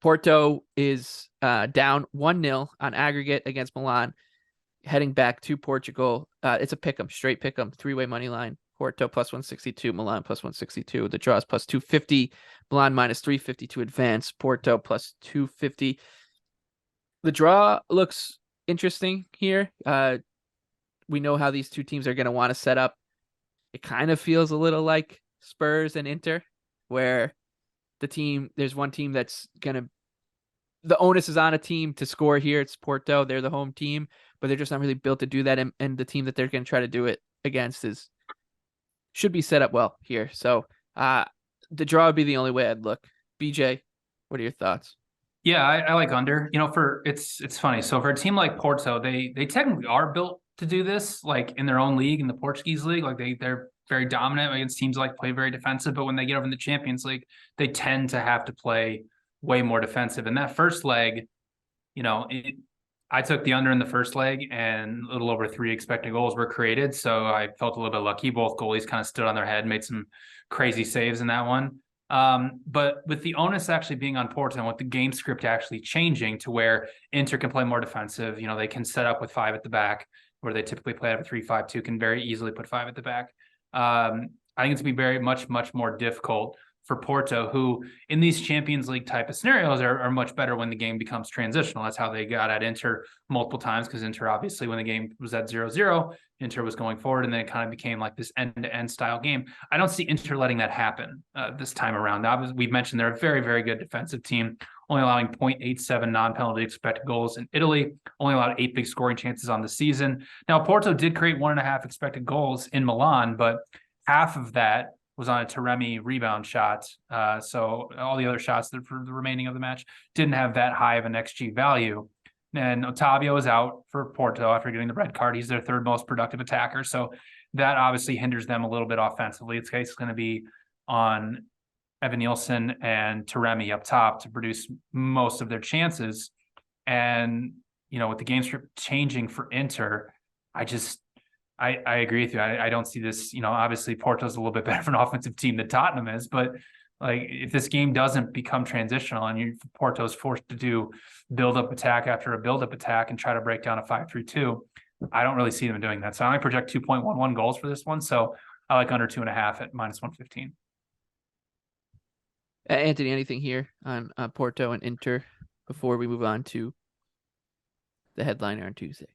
Porto is down 1-0 on aggregate against Milan, heading back to Portugal. It's a pick'em, straight pick'em, three-way money line. Porto plus 162, Milan plus 162. The draw is plus 250. Milan minus 350 to advance. Porto plus 250. The draw looks interesting here. We know how these two teams are going to want to set up. It kind of feels a little like Spurs and Inter, where there's one team that's going to, the onus is on a team to score here. It's Porto. They're the home team, but they're just not really built to do that. And the team that they're going to try to do it against should be set up well here. So the draw would be the only way I'd look. BJ, what are your thoughts? Yeah, I like under. It's funny. So for a team like Porto, they technically are built to do this, like in their own league, in the Portuguese league. Like they're very dominant against teams like play very defensive. But when they get over in the Champions League, they tend to have to play way more defensive. And that first leg, I took the under in the first leg, and a little over 3 expected goals were created. So I felt a little bit lucky. Both goalies kind of stood on their head, made some crazy saves in that one. But with the onus actually being on Porto and with the game script actually changing to where Inter can play more defensive, they can set up with 5 at the back, where they typically play out of 3-5-2, can very easily put 5 at the back. I think it's going to be very much more difficult for Porto, who in these Champions League type of scenarios are much better when the game becomes transitional. That's how they got at Inter multiple times, because Inter, obviously, when the game was at 0-0, Inter was going forward, and then it kind of became like this end-to-end style game. I don't see Inter letting that happen this time around. Now, we've mentioned they're a very, very good defensive team, only allowing 0.87 non-penalty expected goals in Italy, only allowed 8 big scoring chances on the season. Now, Porto did create 1.5 expected goals in Milan, but half of that was on a Taremi rebound shot. So all the other shots that for the remaining of the match didn't have that high of an XG value. And Otavio is out for Porto after getting the red card. He's their 3rd most productive attacker. So that obviously hinders them a little bit offensively. It's going to be on Evan Nielsen and Taremi up top to produce most of their chances. And, with the game script changing for Inter, I agree with you. I don't see this, obviously Porto's a little bit better of an offensive team than Tottenham is, but like if this game doesn't become transitional and Porto's forced to do build-up attack after a build-up attack and try to break down a 5-3-2, I don't really see them doing that. So I only project 2.11 goals for this one. So I like under 2.5 at minus 115. Anthony, anything here on Porto and Inter before we move on to the headliner on Tuesday?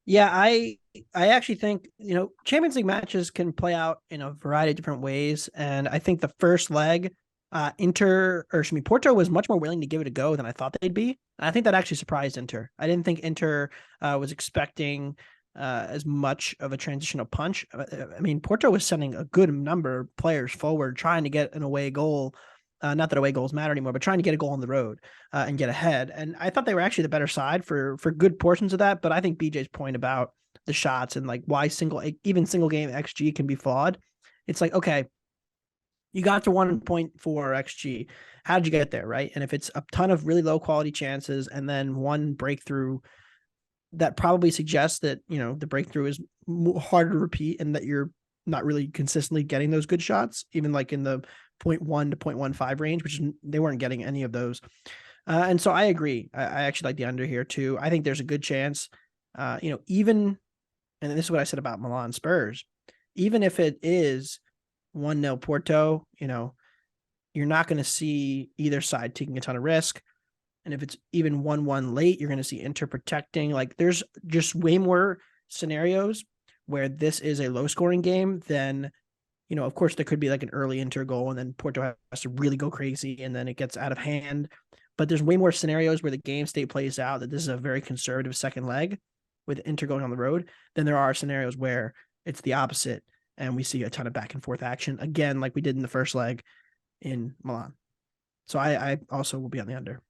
Yeah, I actually think, Champions League matches can play out in a variety of different ways. And I think the first leg, Porto was much more willing to give it a go than I thought they'd be. And I think that actually surprised Inter. I didn't think Inter was expecting as much of a transitional punch. I mean, Porto was sending a good number of players forward, trying to get an away goal. Not that away goals matter anymore, but trying to get a goal on the road and get ahead. And I thought they were actually the better side for good portions of that. But I think BJ's point about the shots and like why even single game XG can be flawed. It's like, okay, you got to 1.4 XG. How did you get there, right? And if it's a ton of really low quality chances and then one breakthrough, that probably suggests that, the breakthrough is harder to repeat and that you're not really consistently getting those good shots, even like in the 0.1 to 0.15 range, which they weren't getting any of those. And so I agree. I actually like the under here too. I think there's a good chance, even, and this is what I said about Milan Spurs, even if it is 1-0 Porto, you're not going to see either side taking a ton of risk. And if it's even 1-1 late, you're going to see Inter protecting. Like there's just way more scenarios where this is a low scoring game than, of course there could be like an early Inter goal and then Porto has to really go crazy and then it gets out of hand. But there's way more scenarios where the game state plays out that this is a very conservative second leg with Inter going on the road than there are scenarios where it's the opposite and we see a ton of back and forth action again, like we did in the first leg in Milan. So I also will be on the under.